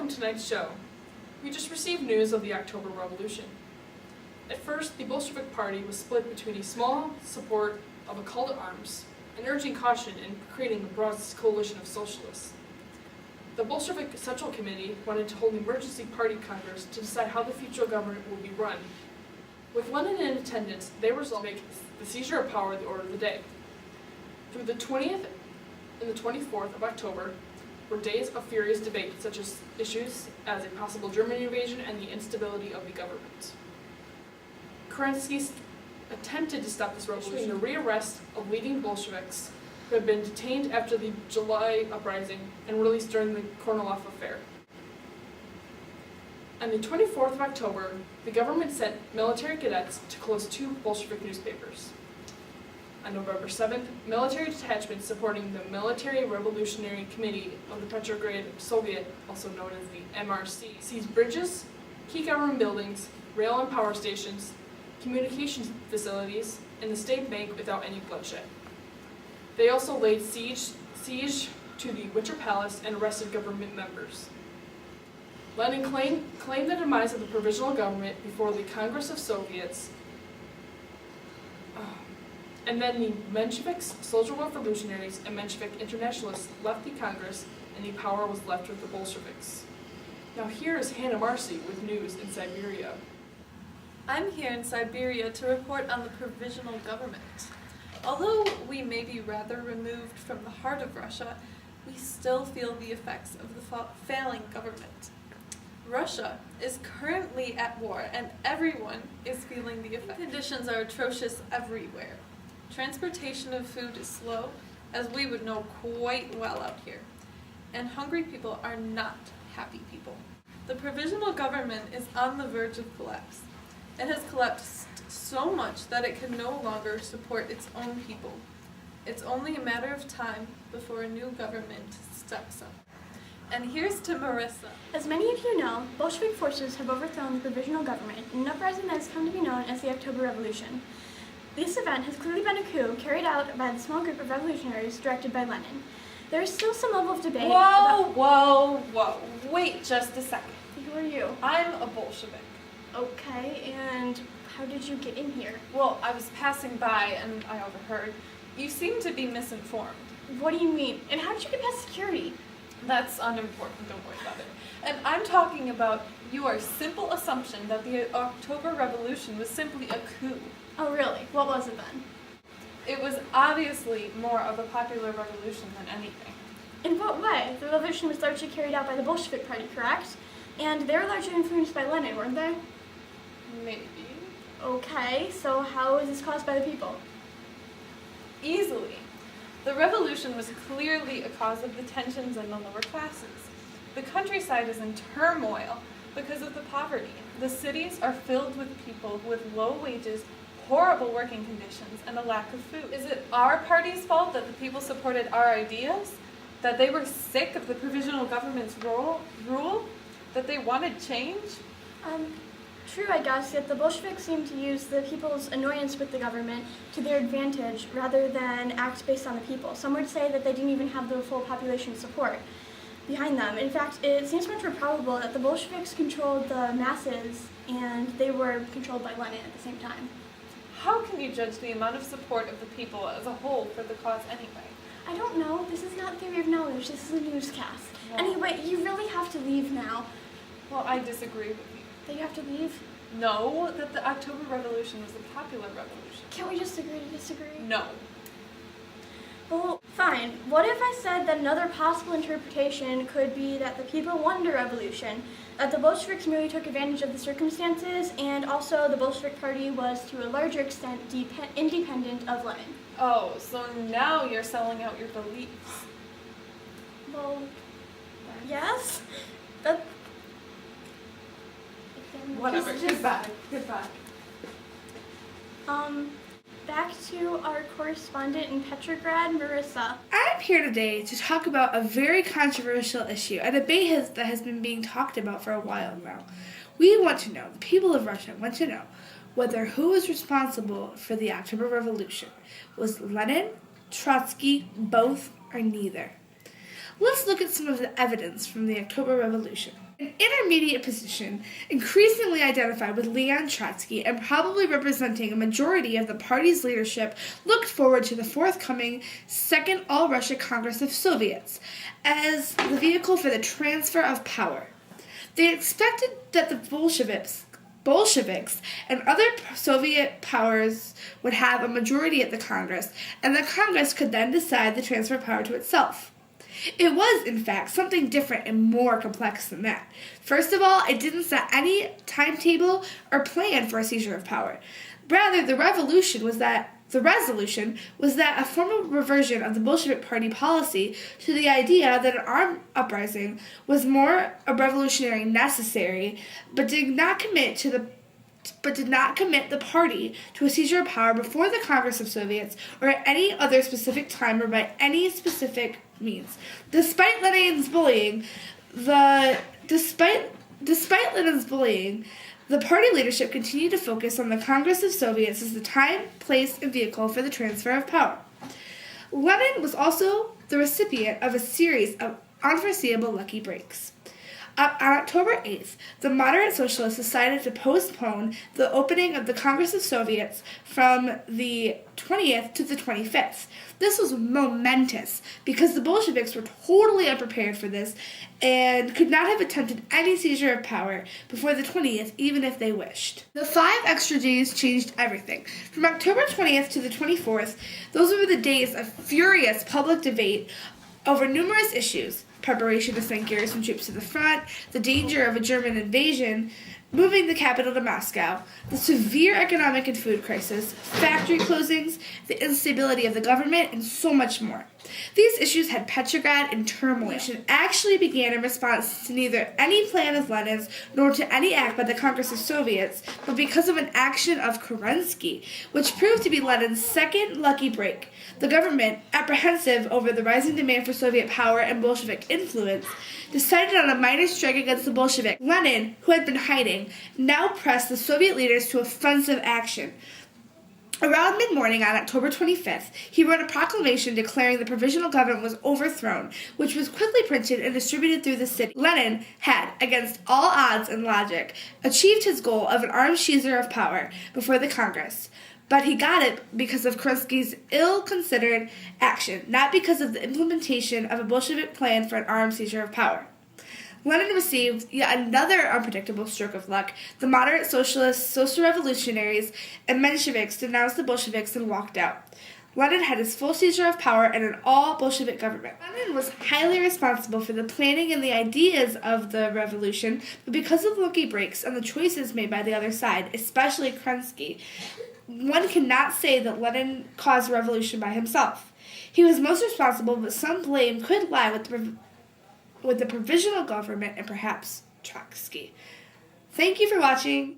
welcome to tonight's show. We just received news of the October Revolution. At first, the Bolshevik Party was split between a small support of a call to arms and urging caution in creating the broadest coalition of socialists. The Bolshevik Central Committee wanted to hold an emergency party congress to decide how the future government would be run. With Lenin in attendance, they resolved to make the seizure of power the order of the day. Through the 20th and the 24th of October were days of furious debate, such as issues as a possible German invasion and the instability of the government. Kerensky attempted to stop this revolution, the rearrest of leading Bolsheviks who had been detained after the July uprising and released during the Kornilov affair. On the 24th of October, the government sent military cadets to close 2 Bolshevik newspapers. On November 7th, military detachments supporting the Military Revolutionary Committee of the Petrograd Soviet, also known as the MRC, seized bridges, key government buildings, rail and power stations, communications facilities, and the state bank without any bloodshed. They also laid siege to the Winter Palace and arrested government members. Lenin claimed the demise of the provisional government before the Congress of Soviets, and then the Mensheviks, Social Revolutionaries, and Menshevik Internationalists left the Congress, and the power was left with the Bolsheviks. Now here is Hannah Marcy with news in Siberia. I'm here in Siberia to report on the provisional government. Although we may be rather removed from the heart of Russia, we still feel the effects of the failing government. Russia is currently at war, and everyone is feeling the effects. Conditions are atrocious everywhere. Transportation of food is slow, as we would know quite well out here. And hungry people are not happy people. The provisional government is on the verge of collapse. It has collapsed so much that it can no longer support its own people. It's only a matter of time before a new government steps up. And here's to Marissa. As many of you know, Bolshevik forces have overthrown the provisional government in an uprising that has come to be known as the October Revolution. This event has clearly been a coup carried out by the small group of revolutionaries directed by Lenin. There is still some level of debate Whoa. Wait just a second. Who are you? I'm a Bolshevik. Okay, and how did you get in here? Well, I was passing by and I overheard. You seem to be misinformed. What do you mean? And how did you get past security? That's unimportant, don't worry about it. And I'm talking about your simple assumption that the October Revolution was simply a coup. Oh really? What was it then? It was obviously more of a popular revolution than anything. In what way? The revolution was largely carried out by the Bolshevik Party, correct? And they were largely influenced by Lenin, weren't they? Maybe. Okay, so how was this caused by the people? Easily. The revolution was clearly a cause of the tensions in the lower classes. The countryside is in turmoil because of the poverty. The cities are filled with people with low wages, horrible working conditions, and a lack of food. Is it our party's fault that the people supported our ideas? That they were sick of the provisional government's rule? That they wanted change? True, I guess, yet the Bolsheviks seem to use the people's annoyance with the government to their advantage rather than act based on the people. Some would say that they didn't even have the full population support behind them. In fact, it seems much more probable that the Bolsheviks controlled the masses and they were controlled by Lenin at the same time. How can you judge the amount of support of the people as a whole for the cause anyway? I don't know. This is not theory of knowledge. This is a newscast. No. Anyway, you really have to leave now. Well, I disagree with you. That you have to leave? No, that the October Revolution was a popular revolution. Can't we just agree to disagree? No. Well, fine. What if I said that another possible interpretation could be that the people wanted a revolution, that the Bolsheviks merely took advantage of the circumstances, and also the Bolshevik Party was to a larger extent independent of Lenin? Oh, so now you're selling out your beliefs. Well, yes. That. Whatever. Goodbye. Back to our correspondent in Petrograd, Marissa. I'm here today to talk about a very controversial issue, a debate that has been being talked about for a while now. We want to know, the people of Russia want to know, whether who was responsible for the October Revolution. Was Lenin, Trotsky, both, or neither? Let's look at some of the evidence from the October Revolution. An intermediate position, increasingly identified with Leon Trotsky and probably representing a majority of the party's leadership, looked forward to the forthcoming Second All-Russia Congress of Soviets as the vehicle for the transfer of power. They expected that the Bolsheviks and other Soviet powers would have a majority at the Congress, and the Congress could then decide the transfer of power to itself. It was, in fact, something different and more complex than that. First of all, it didn't set any timetable or plan for a seizure of power. Rather, the resolution was that a formal reversion of the Bolshevik Party policy to the idea that an armed uprising was more a revolutionary necessary, but did not commit the party to a seizure of power before the Congress of Soviets or at any other specific time or by any specific means. Despite Lenin's bullying, the party leadership continued to focus on the Congress of Soviets as the time, place, and vehicle for the transfer of power. Lenin was also the recipient of a series of unforeseeable lucky breaks. On October 8th, the moderate socialists decided to postpone the opening of the Congress of Soviets from the 20th to the 25th. This was momentous because the Bolsheviks were totally unprepared for this and could not have attempted any seizure of power before the 20th, even if they wished. The 5 extra days changed everything. From October 20th to the 24th, those were the days of furious public debate over numerous issues: preparation to send garrison troops to the front, the danger of a German invasion, moving the capital to Moscow, the severe economic and food crisis, factory closings, the instability of the government, and so much more. These issues had Petrograd in turmoil and actually began in response to neither any plan of Lenin's nor to any act by the Congress of Soviets, but because of an action of Kerensky, which proved to be Lenin's second lucky break. The government, apprehensive over the rising demand for Soviet power and Bolshevik influence, decided on a minor strike against the Bolsheviks. Lenin, who had been hiding, now pressed the Soviet leaders to offensive action. Around mid-morning on October 25th, he wrote a proclamation declaring the provisional government was overthrown, which was quickly printed and distributed through the city. Lenin had, against all odds and logic, achieved his goal of an armed seizure of power before the Congress. But he got it because of Kerensky's ill-considered action, not because of the implementation of a Bolshevik plan for an armed seizure of power. Lenin received yet another unpredictable stroke of luck. The moderate socialists, social revolutionaries, and Mensheviks denounced the Bolsheviks and walked out. Lenin had his full seizure of power and an all-Bolshevik government. Lenin was highly responsible for the planning and the ideas of the revolution, but because of lucky breaks and the choices made by the other side, especially Kerensky, one cannot say that Lenin caused the revolution by himself. He was most responsible, but some blame could lie with the provisional government and perhaps Trotsky. Thank you for watching.